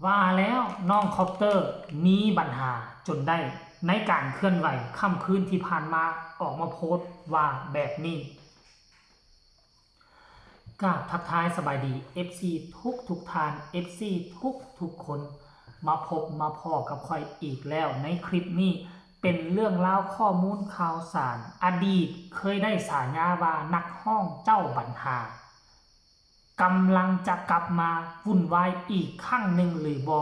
ว่าแล้วน้องคอปเตอร์มีปัญหาจนได้ในการเคลื่อนไหวค่ำคืนที่ผ่านมาออกมาโพสต์ว่าแบบนี้ก็ทักทายสบายดี FC ทุกทาน FC ทุกคนมาพบมาพอกับค่อยอีกแล้วในคลิปนี้เป็นเรื่องราวข้อมูลข่าวสารอดีตเคยได้ฉายาว่านักห้องเจ้าปัญหากำลังจะกลับมาวุ่นวายอีกครั้งหนึ่งหรือบอ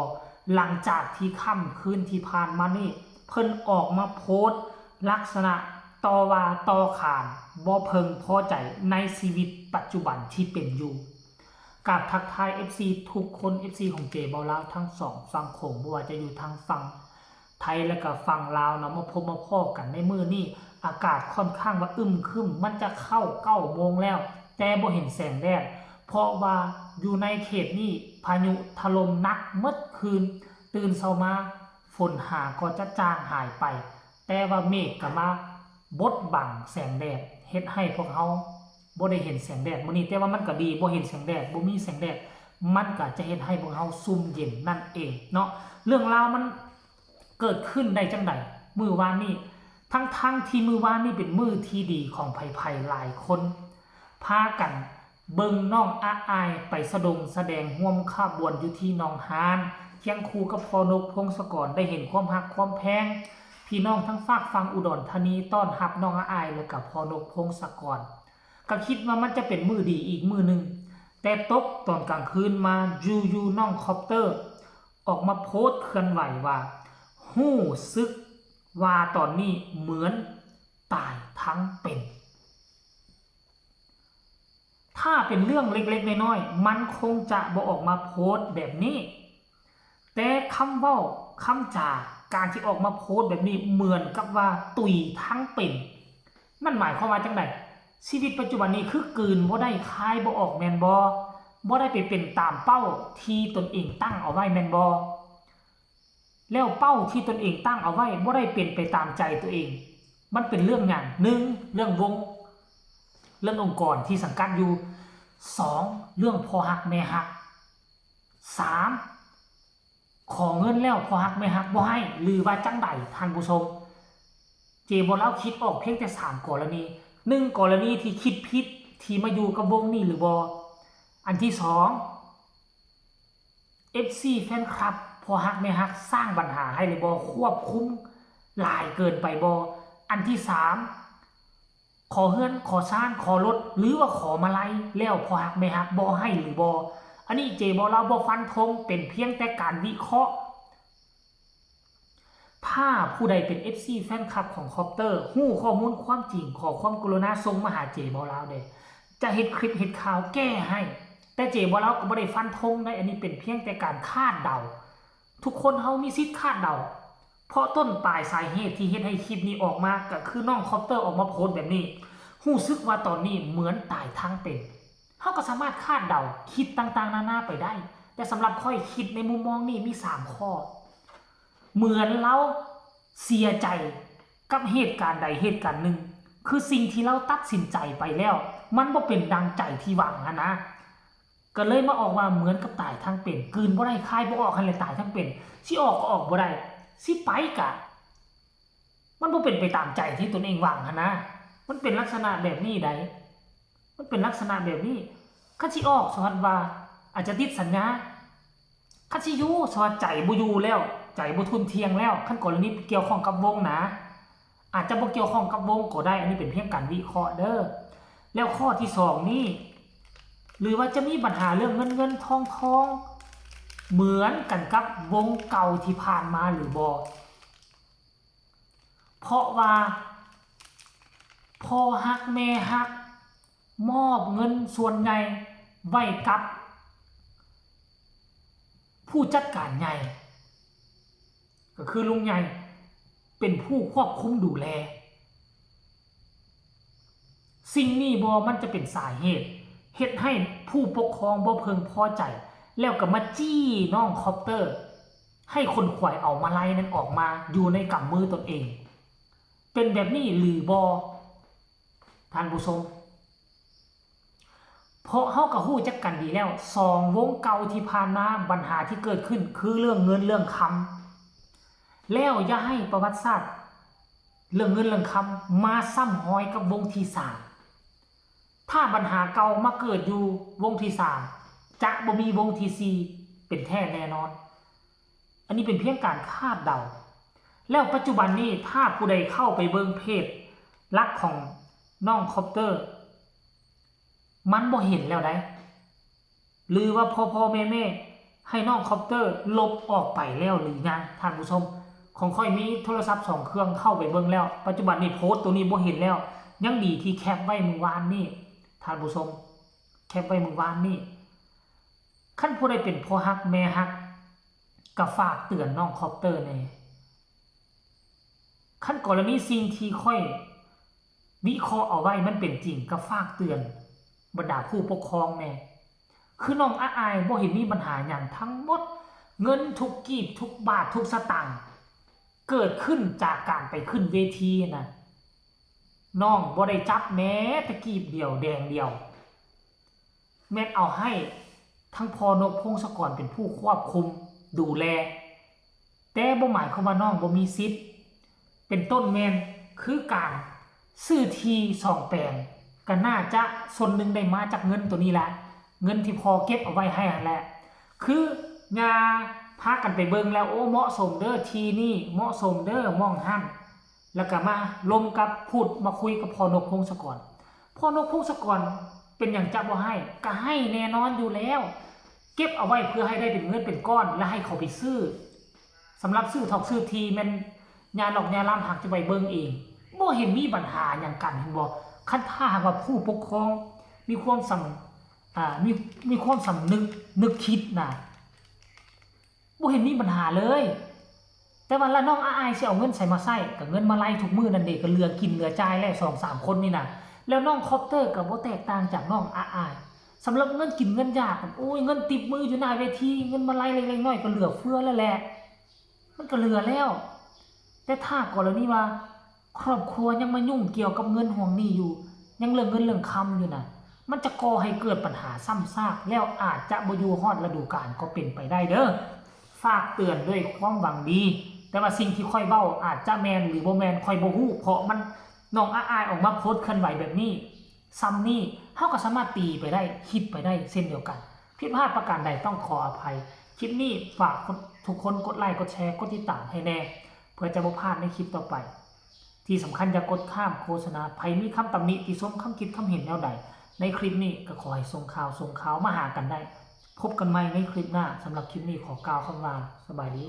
หลังจากที่ค่ำคืนที่ผ่านมานี่เพิ่นออกมาโพสต์ลักษณะต่อว่าต่อขานบ่เพิงพอใจในชีวิตปัจจุบันที่เป็นอยู่กับทักทาย FC ทุกคน FC ของเจบอลาวทั้งสองฝั่งโขงบ่ว่าจะอยู่ทางฝั่งไทยและก็ฝั่งลาวนะมาพบมาพ้อกันในมื้อนี้อากาศค่อนข้างว่าอึมครึมมันจะเข้า9 โมงแล้วแต่บ่เห็นแสงแดดเพราะว่าอยู่ในเขตนี้พายุถล่มหนักเมื่อคืนตื่นเช้ามาฝนหาก็จะจางหายไปแต่ว่าเมฆก็มาบดบังแสงแดดเฮ็ดให้พวกเฮาบ่ได้เห็นแสงแดดมื้อนี้แต่ว่ามันก็ดีบ่เห็นแสงแดดบ่มีแสงแดดมันก็จะเฮ็ดให้พวกเฮาซุ่มเย็นนั่นเองเนาะเรื่องราวมันเกิดขึ้นได้จังได๋มื้อวานนี้ทั้งที่มื้อวานนี้เป็นมื้อที่ดีของไผๆหลายคนพากันเบิ่งน้องอาอายไปแสดงร่วมขบวนอยู่ที่หนองหานเคียงคู่กับพ่อนกพงศกรได้เห็นความรักความแพงพี่น้องทั้งฝากฟังอุดรธานีต้อนรับน้องอาอายและกับพ่อนกพงศกรก็คิดว่ามันจะเป็นมื้อดีอีกมื้อนึงแต่ตกตอนกลางคืนมาอยู่น้องคอปเตอร์ออกมาโพสต์เคลื่อนไหวว่าฮู้ซึกว่าตอนนี้เหมือนตายทั้งเป็นถ้าเป็นเรื่องเล็กๆน้อยๆมันคงจะบ่ออกมาโพสต์แบบนี้แต่คำเว้าคำจาการที่ออกมาโพสต์แบบนี้เหมือนกับว่าตุยทั้งเป็นมันหมายความว่าจังได๋ชีวิตปัจจุบันนี้คือกลืนบ่ได้คายบ่ออกแม่นบ่ได้ไปเป็นตามเป้าที่ตนเองตั้งเอาไว้แม่นบ่แล้วเป้าที่ตนเองตั้งเอาไว้บ่ได้เป็นไปตามใจตัวเองมันเป็นเรื่องหยัง1เรื่องวงเรื่ององค์กรที่สังกัดอยู่2เรื่องพ่อฮักแม่ฮัก3ขอเงินแล้วพ่อฮักแม่ฮักบ่ให้หรือว่าจังได๋ท่านผู้ชมเจบ่เล่าคิดออกเพียงแต่3กรณี1กรณีที่คิดผิดที่มาอยู่กับวงนี้หรือบ่อันที่2 FC แฟนคลับพ่อฮักแม่ฮักสร้างปัญหาให้หรือบ่ควบคุมหลายเกินไปบ่อันที่3ขอเฮือนขอซ่านขอรถหรือว่าขอมาลัยแล้วพอหักไม่หักบ่ให้หรือบ่อันนี้เจบ่เราบ่ฟันธงเป็นเพียงแต่การวิเคราะห์ถ้าผู้ใดเป็น FC แฟนคลับของคอปเตอร์ฮู้ข้อมูลความจริงขอความกรุณาส่งมาหาเจบ่เราเด้จะเฮ็ดคลิปเฮ็ดข่าวแก้ให้แต่เจบ่เราก็บ่ได้ฟันธงได้อันนี้เป็นเพียงแต่การคาดเดาทุกคนเฮามีสิทธิ์คาดเดาเพราะต้นปลายสาเหตุที่เฮ็ดให้คลิปนี้ออกมาก็คือน้องคอปเตอร์ออกมาโพสต์แบบนี้รู้สึกว่าตอนนี้เหมือนตายทั้งเป็นเฮาก็สามารถคาดเดาคิดต่างๆนานาไปได้แต่สำหรับค่อยคิดในมุมมองนี้มี3ข้อเหมือนเราเสียใจกับเหตุการณ์ใดเหตุการณ์หนึ่งคือสิ่งที่เราตัดสินใจไปแล้วมันบ่เป็นดังใจที่หวังนะก็เลยมาออกมาเหมือนกับตายทั้งเป็นกลืนบ่ได้คายบ่ออกหั่นเลยตายทั้งเป็นสิออกก็ออกบ่ได้สิไปกะมันบ่เป็นไปตามใจที่ตนเองหวังนะมันเป็นลักษณะแบบนี้ใดมันเป็นลักษณะแบบนี้คันสิออกสอนว่าอาจจะติดสัญญาคันสิอยู่สอนใจบ่อยู่แล้วใจบ่ทุนเทียงแล้วคันกรณีเกี่ยวข้องกับวงนะอาจจะบ่เกี่ยวข้องกับวงก็ได้อันนี้เป็นเพียงการวิเคราะห์เด้อแล้วข้อที่2นี่หรือว่าจะมีปัญหาเรื่องเงินทองเหมือนกันกับวงเก่าที่ผ่านมาหรือบ่เพราะว่าพ่อฮักแม่ฮักมอบเงินส่วนใหญ่ไว้กับผู้จัดการใหญ่ก็คือลุงใหญ่เป็นผู้ควบคุมดูแลสิ่งนี้บ่มันจะเป็นสาเหตุเฮ็ดให้ผู้ปกครองบ่เพึงพอใจแล้วก็มาจี้น้องคอปเตอร์ให้คนขวายเอามาไล่นั้นออกมาอยู่ในกำมือตนเองเป็นแบบนี้หรือบ่ท่านผู้ชม เพราะเฮาก็ฮู้จักกันดีแล้วสองวงเก่าที่ผ่านมาปัญหาที่เกิดขึ้นคือเรื่องเงินเรื่องคำแล้วอย่าให้ประวัติศาสตร์เรื่องเงินเรื่องคำมาซ้ำรอยกับวงที่สามถ้าปัญหาเก่ามาเกิดอยู่วงที่สามจะบ่มีวงที่สี่เป็นแท้แน่นอนอันนี้เป็นเพียงการคาดเดาแล้วปัจจุบันนี้ถ้าผู้ใดเข้าไปเบิ่งเพจลักของน้องคอปเตอร์มันบ่เห็นแล้วได้หรือว่าพ่อแม่ให้น้องคอปเตอร์ลบออกไปแล้วหรือยังท่านผู้ชมของค่อยมีโทรศัพท์2เครื่องเข้าไปเบิ่งแล้วปัจจุบันนี้โพสต์ตัวนี้บ่เห็นแล้วยังดีที่แคปไว้เมื่อวานนี้ท่านผู้ชมแคปไว้เมื่อวานนี้คันผู้ใดเป็นพ่อฮักแม่ฮักก็ฝากเตือนน้องคอปเตอร์แน่คันกรณีสิ่งที่ค่อยวิเคราะห์เอาไว้มันเป็นจริงก็ฝากเตือนบรรดาผู้ปกครองแน่คือน้องอายบ่เห็นมีปัญหาอย่างทั้งหมดเงินทุกกีบทุกบาททุกสตางค์เกิดขึ้นจากการไปขึ้นเวทีนะน้องบ่ได้จับแม้แต่กีบเดียวแดงเดียวแม่นเอาให้ทั้งพอนกพงศกรเป็นผู้ควบคุมดูแลแต่บ่หมายความว่าน้องบ่มีสิทธิ์เป็นต้นแม่นคือการซื้อที่2แปลงก็น่าจะส่วนหนึ่งได้มาจากเงินตัวนี้แหละเงินที่พอเก็บเอาไว้ให้นั่นแหละคืองาพากันไปเบิ่งแล้วโอ้เหมาะสมเด้อทีนี่เหมาะสมเด้อมองหั่นแล้วก็มาลมกับพูดมาคุยกับพอนกพงศกรพอนกพงศกรเป็นอย่างจะบ่ให้ก็ให้แน่นอนอยู่แล้วเก็บเอาไว้เพื่อให้ได้เป็นเงินเป็นก้อนและให้เขาไปซื้อสำหรับซื้อทอกซื้อทีแม่นยาหลอกยาล่ำหักจะไปเบิ่งเองบ่เห็นมีปัญหาอย่างกันเห็นบ่คันถ้าหากว่าผู้ปกครองมีความมีความสำนึกคิดนะบ่เห็นมีปัญหาเลยแต่ว่าละน้องอายสิเอาเงินใส่มาใส่กับเงินมาไล่ทุกมื้อนั่นเด้ก็เหลือกินเหลือจ่ายแล้ว 2-3 คนนี่น่ะแล้วน้องคอปเตอร์ก็บ่แตกต่างจากน้องอายสำหรับเงินกินเงินยากโอ้ยเงินติดมืออยู่หน้าเวทีเงินมาไล่เล็กๆน้อยๆก็เหลือเฟือแล้วแหละมันก็เหลือแล้วแต่ถ้ากรณีว่าครอบครัวยังมายุ่งเกี่ยวกับเงินห่วงหนี้อยู่ยังเรื่องเงินเรื่องคำอยู่น่ะมันจะก่อให้เกิดปัญหาซ้ำซากแล้วอาจจะบ่อยู่ฮอดฤดูกาลก็เป็นไปได้เด้อฝากเตือนด้วยความหวังดีแต่ว่าสิ่งที่ค่อยเว้าอาจจะแมนหรือบ่แมนค่อยบ่ฮู้เพราะมันน้องอายออกมาโพสต์เคลื่อนไหวแบบนี้ซ้ำนี่เฮาก็สามารถตีไปได้คิดไปได้เช่นเดียวกันผิดพลาดประการใดต้องขออภัยคลิปนี้ฝากทุกคนกดไลค์กดแชร์กดติดตามให้แน่เพื่อจะบ่พลาดในคลิปต่อไปที่สำคัญอย่ากดข้ามโฆษณาไผมีคำตำหนิติชมคำคิดคำเห็นแนวใดในคลิปนี้ก็ขอให้ส่งข่าวมาหากันได้พบกันใหม่ในคลิปหน้าสำหรับคลิปนี้ขอกล่าวคำว่าสบายดี